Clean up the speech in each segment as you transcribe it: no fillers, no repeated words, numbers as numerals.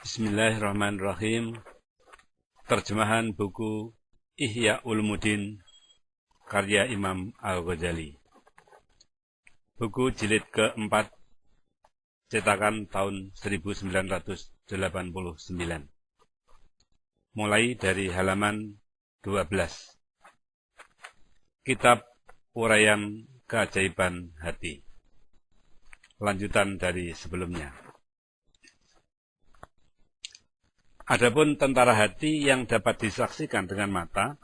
Bismillahirrahmanirrahim. Terjemahan buku Ihya Ulumuddin karya Imam Al-Ghazali. Buku jilid keempat, cetakan tahun 1989. Mulai dari halaman 12. Kitab Uraian Keajaiban Hati. Lanjutan dari sebelumnya. Adapun tentara hati yang dapat disaksikan dengan mata,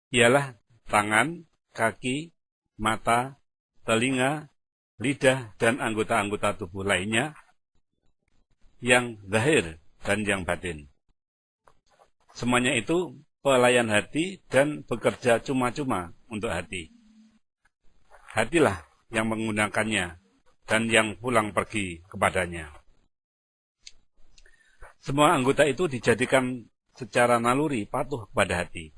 ialah tangan, kaki, mata, telinga, lidah, dan anggota-anggota tubuh lainnya yang zahir dan yang batin. Semuanya itu pelayan hati dan bekerja cuma-cuma untuk hati. Hatilah yang menggunakannya dan yang pulang pergi kepadanya. Semua anggota itu dijadikan secara naluri patuh pada hati.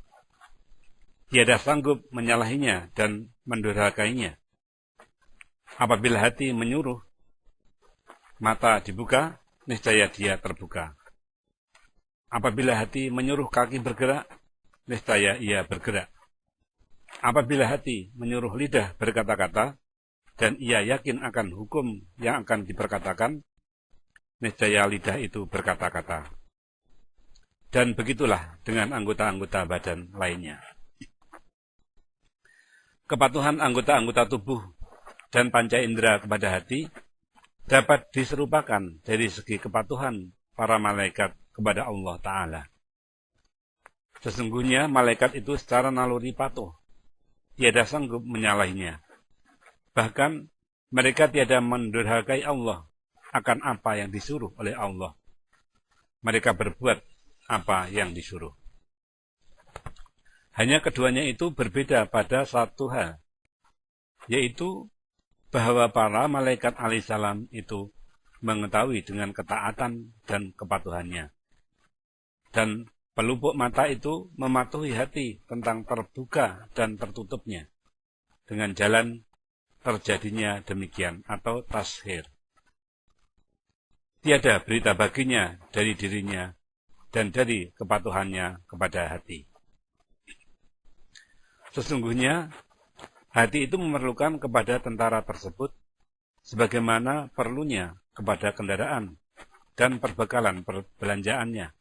Tiada sanggup menyalahinya dan mendurhakainya. Apabila hati menyuruh, mata dibuka, niscaya dia terbuka. Apabila hati menyuruh kaki bergerak, niscaya ia bergerak. Apabila hati menyuruh lidah berkata-kata, dan ia yakin akan hukum yang akan diperkatakan, niscaya lidah itu berkata-kata. Dan begitulah dengan anggota-anggota badan lainnya. Kepatuhan anggota-anggota tubuh dan panca indera kepada hati dapat diserupakan dari segi kepatuhan para malaikat kepada Allah Ta'ala. Sesungguhnya malaikat itu secara naluri patuh, tiada sanggup menyalahinya. Bahkan mereka tiada mendurhakai Allah akan apa yang disuruh oleh Allah. Mereka berbuat apa yang disuruh. Hanya keduanya itu berbeda pada satu hal, yaitu bahwa para malaikat alaihissalam itu mengetahui dengan ketaatan dan kepatuhannya. Dan pelupuk mata itu mematuhi hati tentang terbuka dan tertutupnya, dengan jalan terjadinya demikian atau tashir. Tiada berita baginya dari dirinya dan dari kepatuhannya kepada hati. Sesungguhnya, hati itu memerlukan kepada tentara tersebut sebagaimana perlunya kepada kendaraan dan perbekalan perbelanjaannya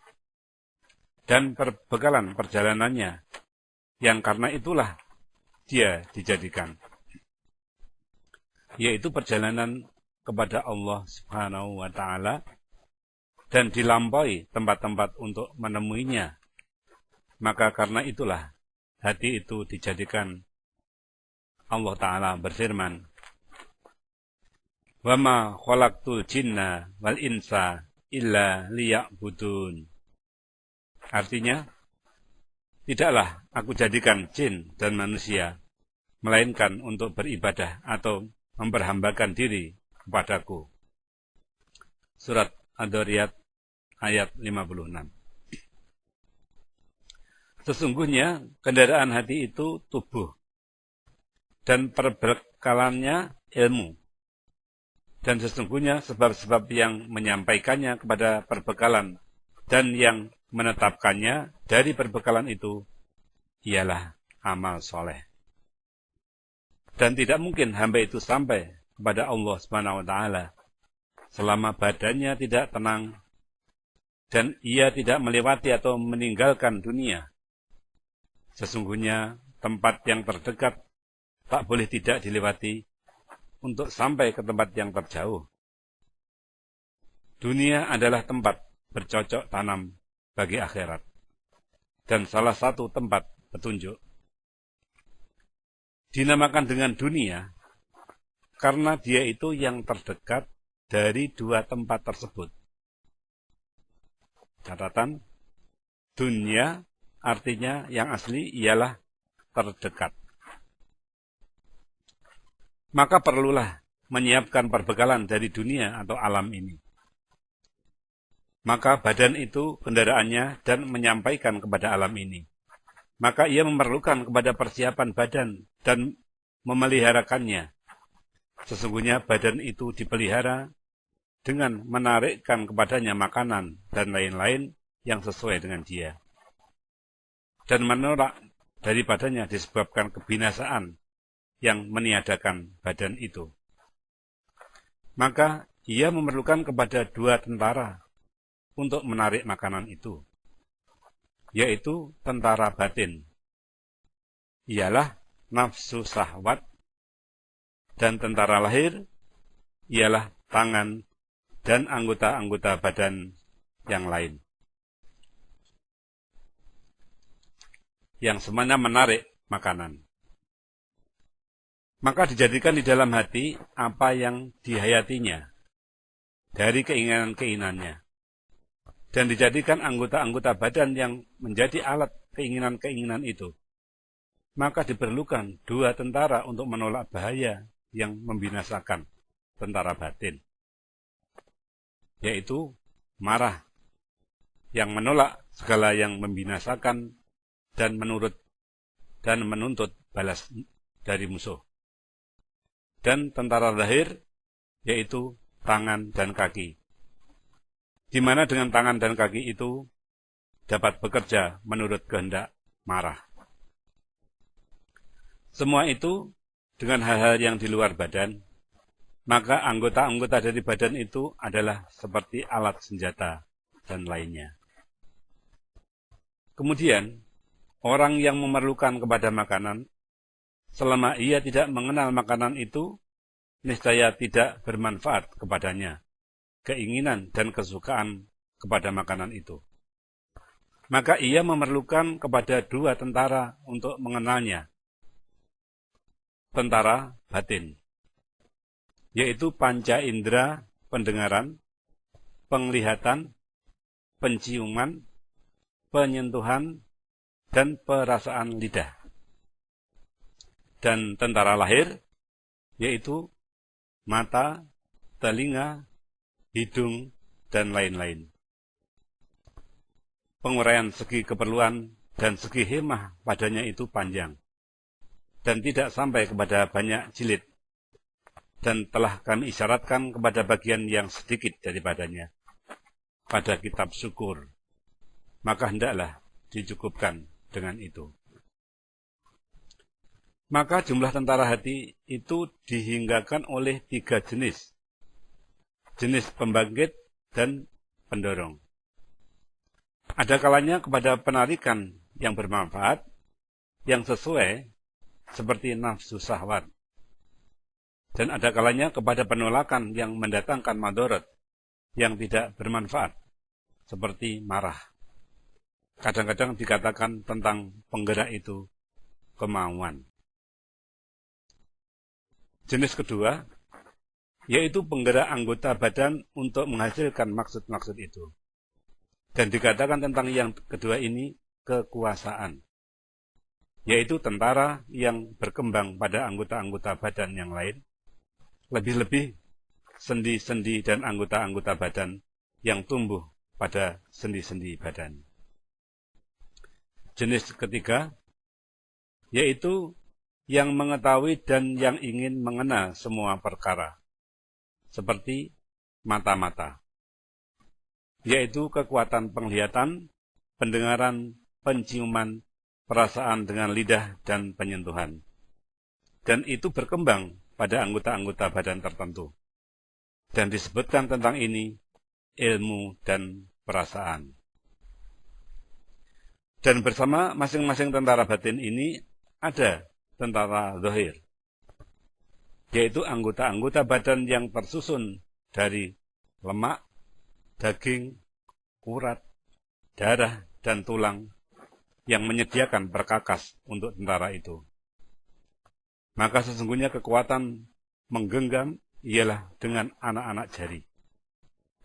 dan perbekalan perjalanannya, yang karena itulah dia dijadikan, yaitu perjalanan kepada Allah Subhanahu wa Ta'ala dan dilampaui tempat-tempat untuk menemuinya. Maka karena itulah hati itu dijadikan. Allah Ta'ala berfirman, "Wa ma khalaqtul jinna wal insa illa liya'budun." Artinya, tidaklah aku jadikan jin dan manusia melainkan untuk beribadah atau memperhambakan diri kepadaku. Surat Ad-Dhariyat ayat 56. Sesungguhnya kendaraan hati itu tubuh dan perbekalannya ilmu. Dan sesungguhnya sebab-sebab yang menyampaikannya kepada perbekalan dan yang menetapkannya dari perbekalan itu ialah amal soleh. Dan tidak mungkin hamba itu sampai kepada Allah Subhanahu wa Ta'ala selama badannya tidak tenang dan ia tidak melewati atau meninggalkan dunia. Sesungguhnya tempat yang terdekat tak boleh tidak dilewati untuk sampai ke tempat yang terjauh. Dunia adalah tempat bercocok tanam bagi akhirat dan salah satu tempat petunjuk. Dinamakan dengan dunia karena dia itu yang terdekat dari dua tempat tersebut. Catatan, dunia artinya yang asli ialah terdekat. Maka perlulah menyiapkan perbekalan dari dunia atau alam ini. Maka badan itu kendaraannya dan menyampaikan kepada alam ini. Maka ia memerlukan kepada persiapan badan dan memeliharakannya. Sesungguhnya badan itu dipelihara dengan menarikkan kepadanya makanan dan lain-lain yang sesuai dengan dia. Dan menolak daripadanya disebabkan kebinasaan yang meniadakan badan itu. Maka ia memerlukan kepada 2 tentara untuk menarik makanan itu, yaitu tentara batin, ialah nafsu syahwat, dan tentara lahir, ialah tangan dan anggota-anggota badan yang lain, yang semuanya menarik makanan. Maka dijadikan di dalam hati apa yang dihayatinya dari keinginan-keinginannya, dan dijadikan anggota-anggota badan yang menjadi alat keinginan-keinginan itu. Maka diperlukan 2 tentara untuk menolak bahaya yang membinasakan tentara batin, yaitu marah, yang menolak segala yang membinasakan dan menuntut balas dari musuh. Dan tentara lahir, yaitu tangan dan kaki, di mana dengan tangan dan kaki itu dapat bekerja menurut kehendak marah. Semua itu dengan hal-hal yang di luar badan, maka anggota-anggota dari badan itu adalah seperti alat senjata dan lainnya. Kemudian, orang yang memerlukan kepada makanan, selama ia tidak mengenal makanan itu, niscaya tidak bermanfaat kepadanya keinginan dan kesukaan kepada makanan itu. Maka ia memerlukan kepada 2 tentara untuk mengenalnya. Tentara batin, yaitu panca indera pendengaran, penglihatan, penciuman, penyentuhan, dan perasaan lidah. Dan tentara lahir, yaitu mata, telinga, hidung, dan lain-lain. Penguraian segi keperluan dan segi hemah padanya itu panjang, dan tidak sampai kepada banyak jilid, dan telah kami isyaratkan kepada bagian yang sedikit daripadanya pada kitab syukur. Maka hendaklah dicukupkan dengan itu. Maka jumlah tentara hati itu dihinggakan oleh 3 jenis. Jenis pembangkit dan pendorong. Ada kalanya kepada penarikan yang bermanfaat, yang sesuai, seperti nafsu syahwat. Dan ada kalanya kepada penolakan yang mendatangkan madharat, yang tidak bermanfaat, seperti marah. Kadang-kadang dikatakan tentang penggerak itu kemauan. Jenis kedua, yaitu penggerak anggota badan untuk menghasilkan maksud-maksud itu. Dan dikatakan tentang yang kedua ini kekuasaan, yaitu tentara yang berkembang pada anggota-anggota badan yang lain, lebih-lebih sendi-sendi dan anggota-anggota badan yang tumbuh pada sendi-sendi badan. Jenis ketiga, yaitu yang mengetahui dan yang ingin mengenal semua perkara, seperti mata-mata, yaitu kekuatan penglihatan, pendengaran, penciuman, perasaan dengan lidah, dan penyentuhan. Dan itu berkembang pada anggota-anggota badan tertentu. Dan disebutkan tentang ini ilmu dan perasaan. Dan bersama masing-masing tentara batin ini ada tentara zahir, yaitu anggota-anggota badan yang tersusun dari lemak, daging, urat, darah, dan tulang yang menyediakan perkakas untuk tentara itu. Maka sesungguhnya kekuatan menggenggam ialah dengan anak-anak jari,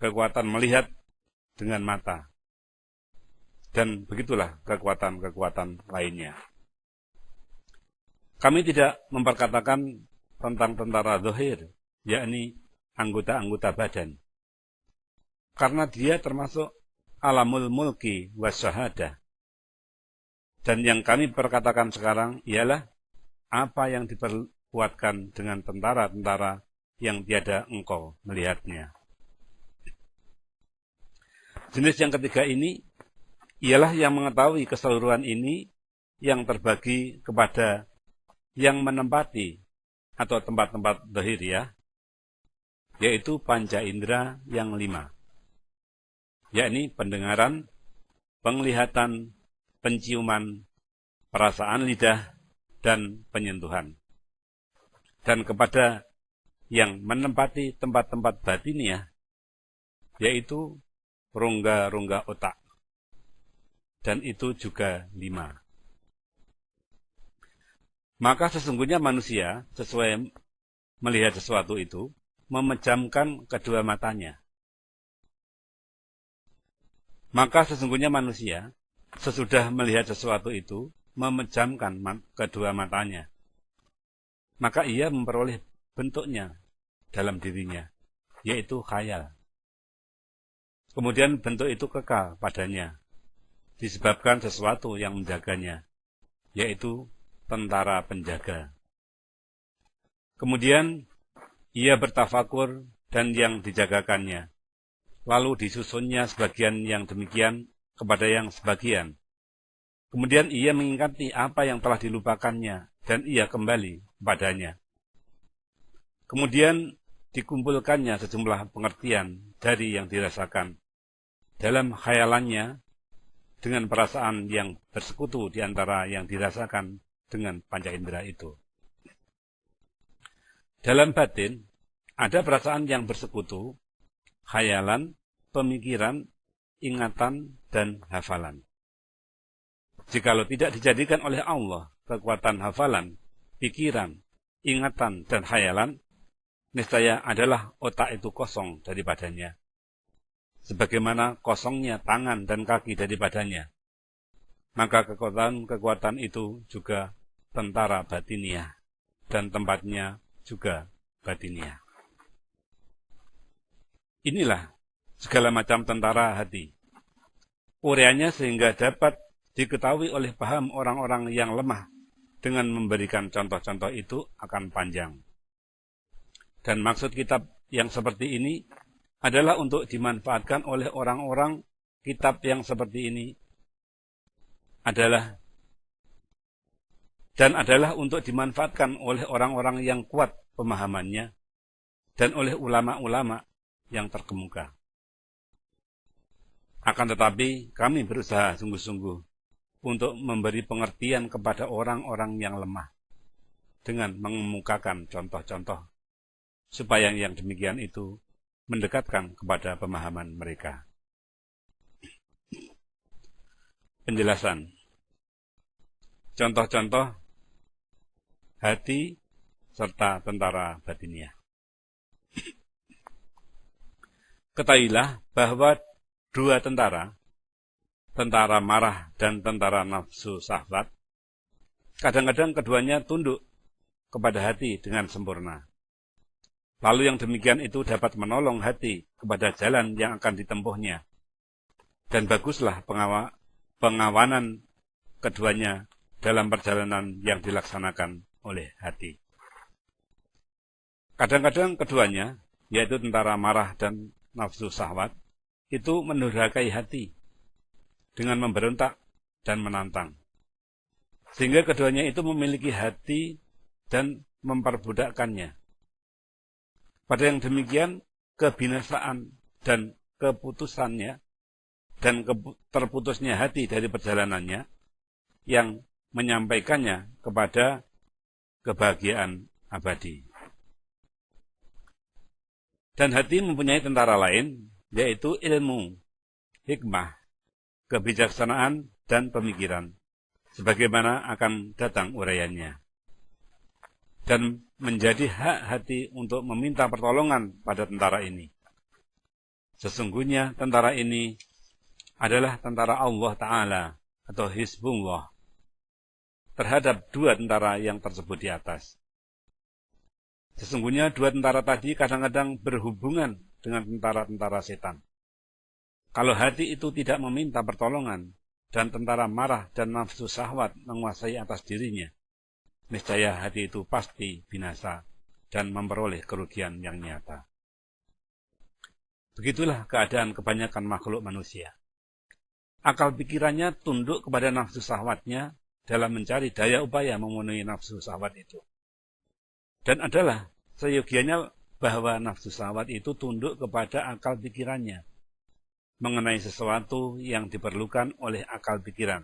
kekuatan melihat dengan mata, dan begitulah kekuatan-kekuatan lainnya. Kami tidak memperkatakan tentang tentara zahir, yakni anggota-anggota badan, karena dia termasuk alamul mulki wasyahadah. Dan yang kami perkatakan sekarang ialah apa yang diperbuatkan dengan tentara-tentara yang tiada engkau melihatnya. Jenis yang ketiga ini ialah yang mengetahui keseluruhan ini yang terbagi kepada yang menempati atau tempat-tempat dhahiriyah, yaitu panca indera yang 5, yakni pendengaran, penglihatan, penciuman, perasaan lidah, dan penyentuhan. Dan kepada yang menempati tempat-tempat batiniah, yaitu rongga-rongga otak. Dan itu juga 5. Maka sesungguhnya manusia, sesuai melihat sesuatu itu, memejamkan kedua matanya. Maka sesungguhnya manusia, sesudah melihat sesuatu itu, memejamkan kedua matanya. Maka ia memperoleh bentuknya dalam dirinya, yaitu khayal. Kemudian bentuk itu kekal padanya, disebabkan sesuatu yang menjaganya, yaitu tentara penjaga. Kemudian ia bertafakur dan yang dijagakannya, lalu disusunnya sebagian yang demikian kepada yang sebagian. Kemudian ia mengingati apa yang telah dilupakannya, dan ia kembali kepadanya. Kemudian dikumpulkannya sejumlah pengertian dari yang dirasakan dalam khayalannya, dengan perasaan yang bersekutu di antara yang dirasakan dengan panca indera itu. Dalam batin, ada perasaan yang bersekutu, khayalan, pemikiran, ingatan, dan hafalan. Jikalau tidak dijadikan oleh Allah kekuatan hafalan, pikiran, ingatan, dan khayalan, niscaya adalah otak itu kosong daripadanya, sebagaimana kosongnya tangan dan kaki daripadanya. Maka kekuatan itu juga tentara batiniah, dan tempatnya juga batiniah. Inilah segala macam tentara hati. Ureannya sehingga dapat diketahui oleh paham orang-orang yang lemah dengan memberikan contoh-contoh itu akan panjang. Dan maksud kitab yang seperti ini adalah untuk dimanfaatkan oleh orang-orang. Kitab yang seperti ini adalah untuk dimanfaatkan oleh orang-orang yang kuat pemahamannya dan oleh ulama-ulama yang terkemuka. Akan tetapi kami berusaha sungguh-sungguh untuk memberi pengertian kepada orang-orang yang lemah dengan mengemukakan contoh-contoh, supaya yang demikian itu mendekatkan kepada pemahaman mereka. Penjelasan. Contoh-contoh hati serta tentara batiniah. Ketahuilah bahwa dua tentara marah dan tentara nafsu syahwat, kadang-kadang keduanya tunduk kepada hati dengan sempurna. Lalu yang demikian itu dapat menolong hati kepada jalan yang akan ditempuhnya. Dan baguslah pengawanan keduanya dalam perjalanan yang dilaksanakan oleh hati. Kadang-kadang keduanya, yaitu tentara marah dan nafsu syahwat, itu mendurhakai hati dengan memberontak dan menantang. Sehingga keduanya itu memiliki hati dan memperbudakkannya. Pada yang demikian, kebinasaan dan keputusannya dan terputusnya hati dari perjalanannya yang menyampaikannya kepada kebahagiaan abadi. Dan hati mempunyai tentara lain, yaitu ilmu, hikmah, kebijaksanaan, dan pemikiran, sebagaimana akan datang uraiannya. Dan menjadi hak hati untuk meminta pertolongan pada tentara ini. Sesungguhnya tentara ini adalah tentara Allah Ta'ala atau Hizbullah terhadap dua tentara yang tersebut di atas. Sesungguhnya dua tentara tadi kadang-kadang berhubungan dengan tentara-tentara setan. Kalau hati itu tidak meminta pertolongan dan tentara marah dan nafsu syahwat menguasai atas dirinya, niscaya hati itu pasti binasa dan memperoleh kerugian yang nyata. Begitulah keadaan kebanyakan makhluk manusia. Akal pikirannya tunduk kepada nafsu syahwatnya dalam mencari daya upaya memenuhi nafsu syahwat itu. Dan adalah seyogianya bahwa nafsu syahwat itu tunduk kepada akal pikirannya mengenai sesuatu yang diperlukan oleh akal pikiran.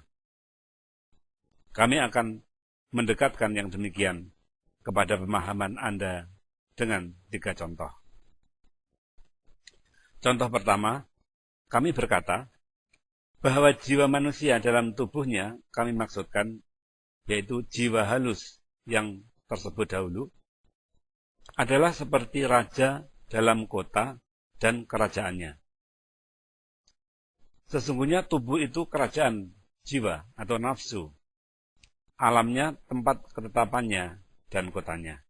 Kami akan mendekatkan yang demikian kepada pemahaman Anda dengan 3 contoh. Contoh pertama, kami berkata bahwa jiwa manusia dalam tubuhnya kami maksudkan yaitu jiwa halus yang tersebut dahulu adalah seperti raja dalam kota dan kerajaannya. Sesungguhnya tubuh itu kerajaan jiwa atau nafsu, alamnya tempat ketetapannya dan kotanya.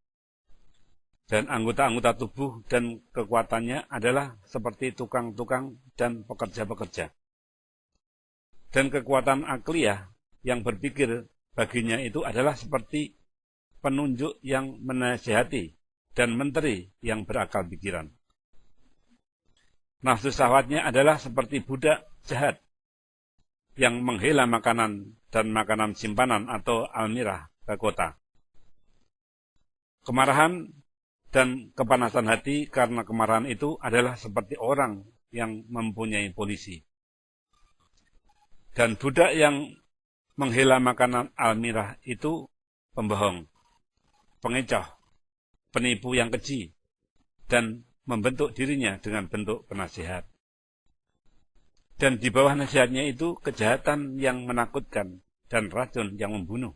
Dan anggota-anggota tubuh dan kekuatannya adalah seperti tukang-tukang dan pekerja-pekerja. Dan kekuatan akliyah yang berpikir baginya itu adalah seperti penunjuk yang menasihati dan menteri yang berakal pikiran. Nafsu syahwatnya adalah seperti budak jahat yang menghela makanan dan makanan simpanan atau almirah ke kota. Kemarahan dan kepanasan hati karena kemarahan itu adalah seperti orang yang mempunyai polisi. Dan budak yang menghela makanan almirah itu pembohong, pengecoh, penipu yang keji, dan membentuk dirinya dengan bentuk penasihat. Dan di bawah nasihatnya itu kejahatan yang menakutkan dan racun yang membunuh.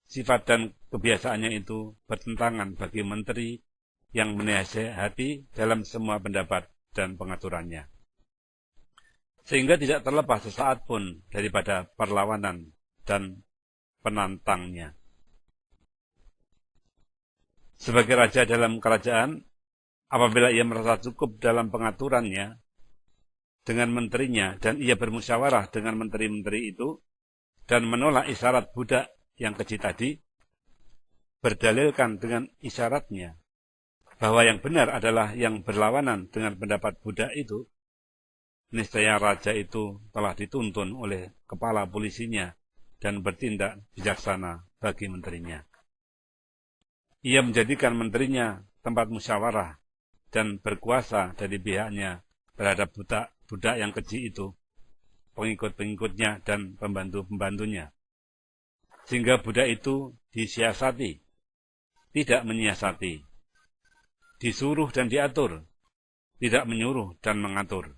Sifat dan kebiasaannya itu bertentangan bagi menteri yang menasihati dalam semua pendapat dan pengaturannya. Sehingga tidak terlepas sesaat pun daripada perlawanan dan penantangnya. Sebagai raja dalam kerajaan, apabila ia merasa cukup dalam pengaturannya dengan menterinya dan ia bermusyawarah dengan menteri-menteri itu dan menolak isyarat budak yang keji tadi, berdalilkan dengan isyaratnya bahwa yang benar adalah yang berlawanan dengan pendapat budak itu, niscaya raja itu telah dituntun oleh kepala polisinya dan bertindak bijaksana bagi menterinya. Ia menjadikan menterinya tempat musyawarah dan berkuasa dari pihaknya terhadap budak yang keji itu, pengikut-pengikutnya dan pembantu-pembantunya. Sehingga budak itu disiasati, tidak menyiasati, disuruh dan diatur, tidak menyuruh dan mengatur.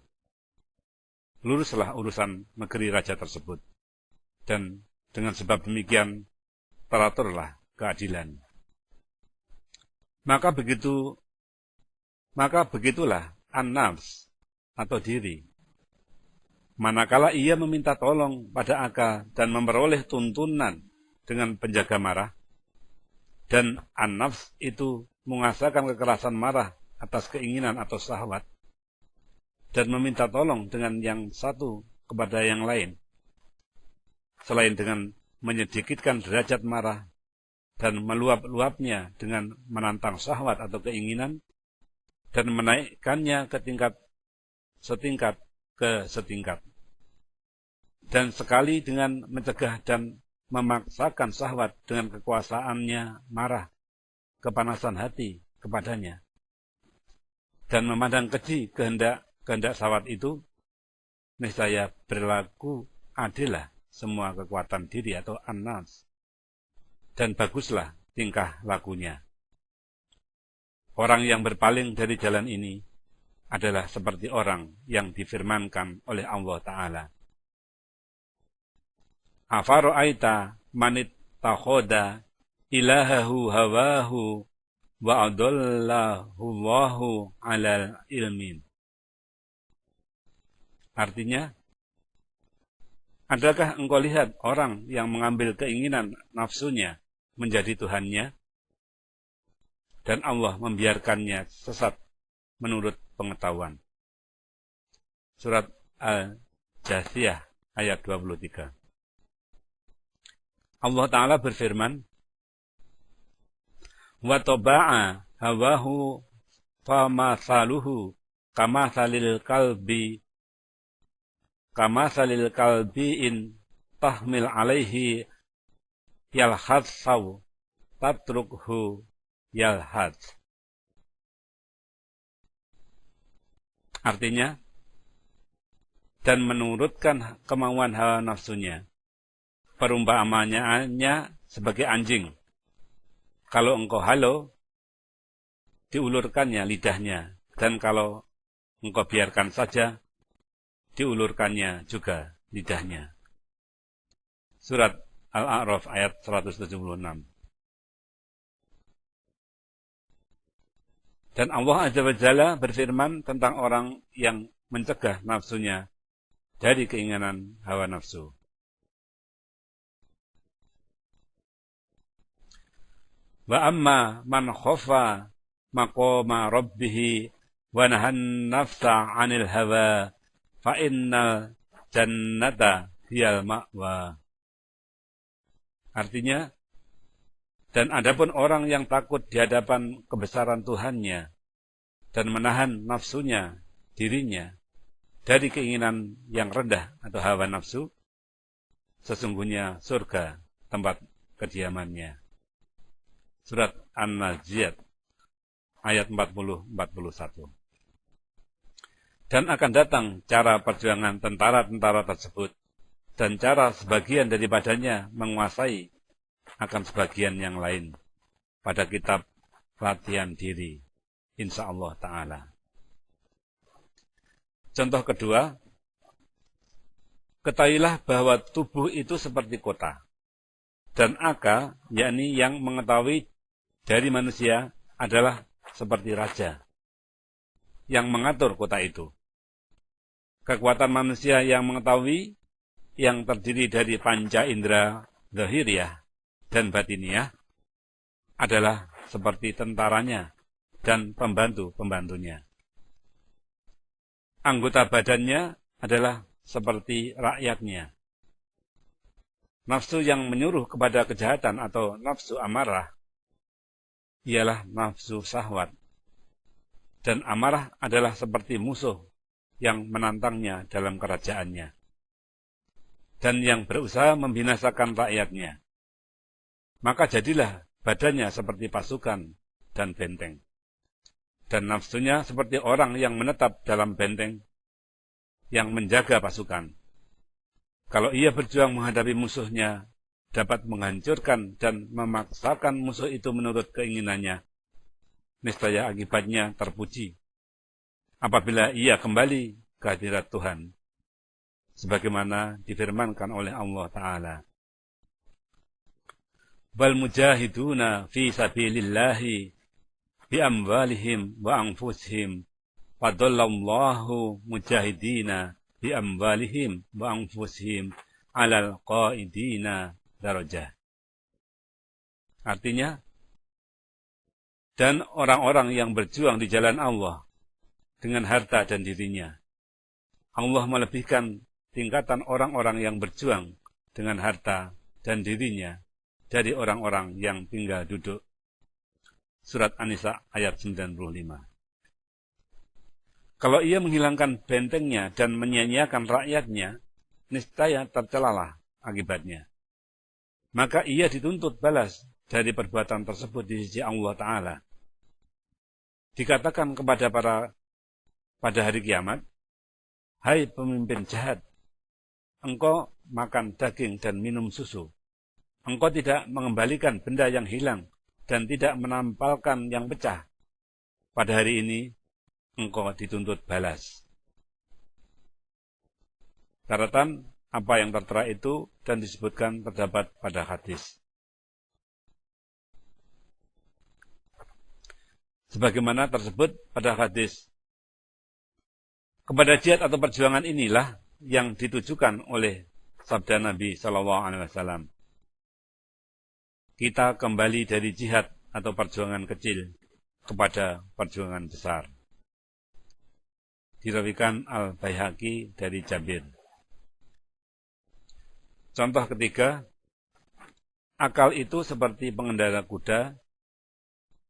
Luruslah urusan negeri raja tersebut, dan dengan sebab demikian teraturlah keadilan. Maka begitulah an-nafs atau diri. Manakala ia meminta tolong pada akal dan memperoleh tuntunan dengan penjaga marah, dan an-nafs itu menguasakan kekerasan marah atas keinginan atau syahwat, dan meminta tolong dengan yang satu kepada yang lain, selain dengan menyedikitkan derajat marah dan meluap-luapnya dengan menantang syahwat atau keinginan, dan menaikkannya ke setingkat ke setingkat. Dan sekali dengan mencegah dan memaksakan syahwat dengan kekuasaannya marah, kepanasan hati kepadanya, dan memandang keji kehendak syahwat itu, niscaya berlaku adillah semua kekuatan diri atau an-nafs, dan baguslah tingkah lakunya. Orang yang berpaling dari jalan ini adalah seperti orang yang difirmankan oleh Allah Ta'ala. Afara'aita manit takhoda ilahahu hawahu wa adallahu Allahu ala ilmin. Artinya, adakah engkau lihat orang yang mengambil keinginan nafsunya menjadi Tuhannya, dan Allah membiarkannya sesat menurut pengetahuan. Surat Al-Jathiyah ayat 23. Allah Ta'ala berfirman, wa taba'a hawahu famathaluhu kamathalil kalbi in tahmil alaihi yalhad saw tatrukhu yalhad. Artinya, dan menurutkan kemauan hawa nafsunya. Perumpamaannya sebagai anjing. Kalau engkau halau, diulurkannya lidahnya. Dan kalau engkau biarkan saja, diulurkannya juga lidahnya. Surat Al-A'raf ayat 176. Dan Allah Azza wa Jalla berfirman tentang orang yang mencegah nafsunya dari keinginan hawa nafsu. Wa amma man khafa maqama rabbih wa nahan nafsa 'anil hawa fa innal jannata hiyal ma'wa. Artinya, dan adapun orang yang takut di hadapan kebesaran Tuhannya dan menahan nafsunya, dirinya, dari keinginan yang rendah atau hawa nafsu, sesungguhnya surga tempat kediamannya. Surat An-Naziat ayat 40-41. Dan akan datang cara perjuangan tentara-tentara tersebut dan cara sebagian daripadanya menguasai akan sebagian yang lain pada kitab latihan diri, insyaallah ta'ala. Contoh kedua, ketahuilah bahwa tubuh itu seperti kota, dan akal, yakni yang mengetahui dari manusia, adalah seperti raja yang mengatur kota itu. Kekuatan manusia yang mengetahui, yang terdiri dari panca indera zahiriyah dan batiniyah, adalah seperti tentaranya dan pembantu-pembantunya. Anggota badannya adalah seperti rakyatnya. Nafsu yang menyuruh kepada kejahatan atau nafsu amarah ialah nafsu syahwat. Dan amarah adalah seperti musuh yang menantangnya dalam kerajaannya dan yang berusaha membinasakan rakyatnya. Maka jadilah badannya seperti pasukan dan benteng, dan nafsunya seperti orang yang menetap dalam benteng yang menjaga pasukan. Kalau ia berjuang menghadapi musuhnya, dapat menghancurkan dan memaksakan musuh itu menurut keinginannya, niscaya akibatnya terpuji apabila ia kembali ke hadirat Tuhan, sebagaimana difirmankan oleh Allah Ta'ala. Bal mujahiduna fi sabilillahi bi amwalihim wa anfusihim fadallallahu mujahidina bi amwalihim wa anfusihim alal qaidina darajah. Artinya, dan orang-orang yang berjuang di jalan Allah dengan harta dan dirinya, Allah melebihkan tingkatan orang-orang yang berjuang dengan harta dan dirinya dari orang-orang yang tinggal duduk. Surat An-Nisa ayat 95. Kalau ia menghilangkan bentengnya dan menyia-nyiakan rakyatnya, niscaya tercelalah akibatnya. Maka ia dituntut balas dari perbuatan tersebut di sisi Allah Ta'ala. Dikatakan pada hari kiamat, hai pemimpin jahat, engkau makan daging dan minum susu. Engkau tidak mengembalikan benda yang hilang dan tidak menampalkan yang pecah. Pada hari ini, engkau dituntut balas. Catatan apa yang tertera itu dan disebutkan terdapat pada hadis. Sebagaimana tersebut pada hadis, kepada jihad atau perjuangan inilah yang ditujukan oleh sabda Nabi SAW. Kita kembali dari jihad atau perjuangan kecil kepada perjuangan besar. Dirawikan Al-Baihaqi dari Jabir. Contoh ketiga, akal itu seperti pengendara kuda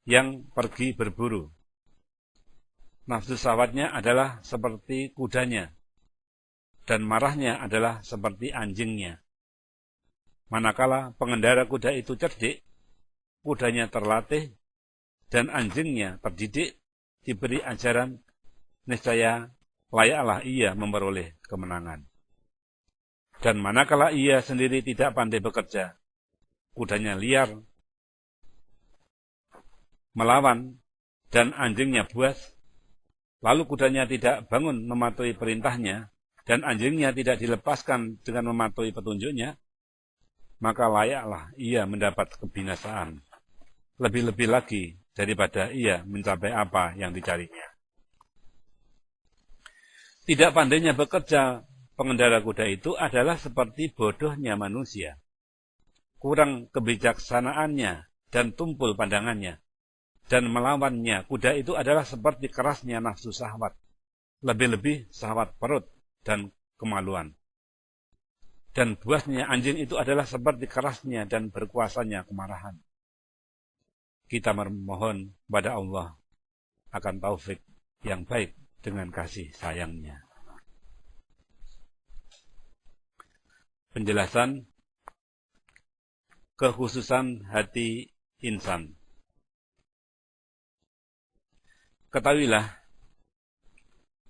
yang pergi berburu. nafsu syahwatnya adalah seperti kudanya, dan marahnya adalah seperti anjingnya. Manakala pengendara kuda itu cerdik, kudanya terlatih, dan anjingnya terdidik, diberi ajaran, niscaya layaklah ia memperoleh kemenangan. Dan manakala ia sendiri tidak pandai bekerja, kudanya liar, melawan, dan anjingnya buas, lalu kudanya tidak bangun mematuhi perintahnya, dan anjingnya tidak dilepaskan dengan mematuhi petunjuknya, maka layaklah ia mendapat kebinasaan, lebih-lebih lagi daripada ia mencapai apa yang dicarinya. Tidak pandainya bekerja pengendara kuda itu adalah seperti bodohnya manusia, kurang kebijaksanaannya dan tumpul pandangannya, dan melawannya kuda itu adalah seperti kerasnya nafsu syahwat, lebih-lebih syahwat perut dan kemaluan. Dan buasnya anjing itu adalah seperti kerasnya dan berkuasanya kemarahan. Kita memohon pada Allah akan taufik yang baik dengan kasih sayangnya. Penjelasan kekhususan hati insan. Ketahuilah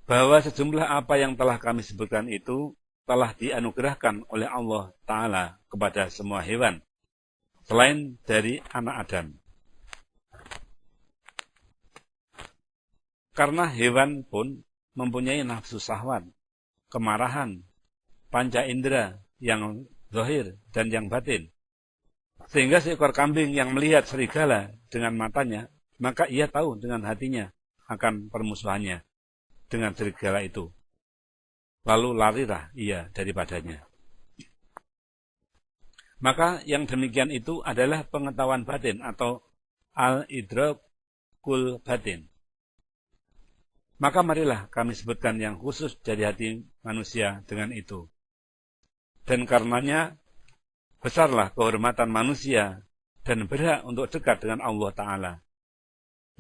bahwa sejumlah apa yang telah kami sebutkan itu telah dianugerahkan oleh Allah Ta'ala kepada semua hewan, selain dari anak Adam. Karena hewan pun mempunyai nafsu syahwat, kemarahan, panca indera yang zahir dan yang batin. Sehingga seekor kambing yang melihat serigala dengan matanya, maka ia tahu dengan hatinya akan permusuhannya dengan serigala itu. Lalu larilah ia daripadanya. Maka yang demikian itu adalah pengetahuan batin atau al-idrakul batin. Maka marilah kami sebutkan yang khusus dari hati manusia dengan itu. Dan karenanya besarlah kehormatan manusia dan berhak untuk dekat dengan Allah Ta'ala,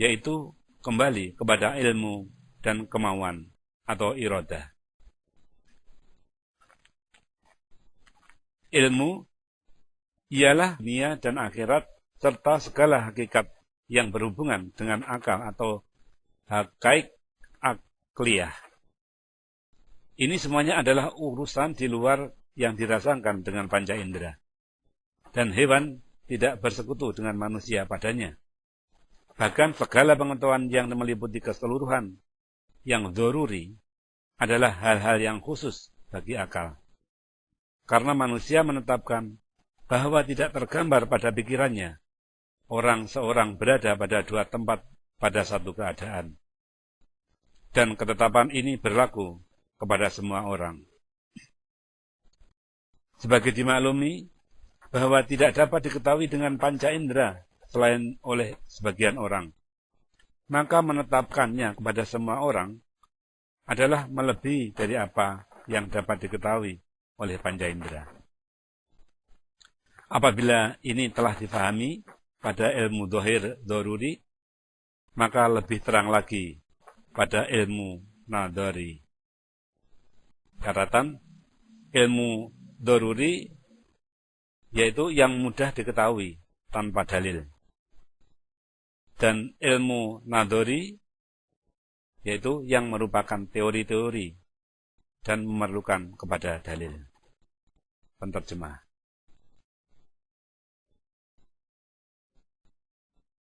yaitu kembali kepada ilmu dan kemauan atau iradah. Ilmu ialah dunia dan akhirat serta segala hakikat yang berhubungan dengan akal atau hakaik akliyah. Ini semuanya adalah urusan di luar yang dirasakan dengan panca indera. Dan hewan tidak bersekutu dengan manusia padanya. Bahkan segala pengetahuan yang meliputi keseluruhan yang dzaruri adalah hal-hal yang khusus bagi akal. Karena manusia menetapkan bahwa tidak tergambar pada pikirannya orang seorang berada pada dua tempat pada satu keadaan. Dan ketetapan ini berlaku kepada semua orang. Sebagai dimaklumi bahwa tidak dapat diketahui dengan panca indera selain oleh sebagian orang, maka menetapkannya kepada semua orang adalah melebihi dari apa yang dapat diketahui oleh panca indera. Apabila ini telah difahami pada ilmu dzahir dzaruri, maka lebih terang lagi pada ilmu nadhari. Catatan, ilmu dzaruri yaitu yang mudah diketahui tanpa dalil. Dan ilmu nadhari yaitu yang merupakan teori-teori dan memerlukan kepada dalil. Penterjemah.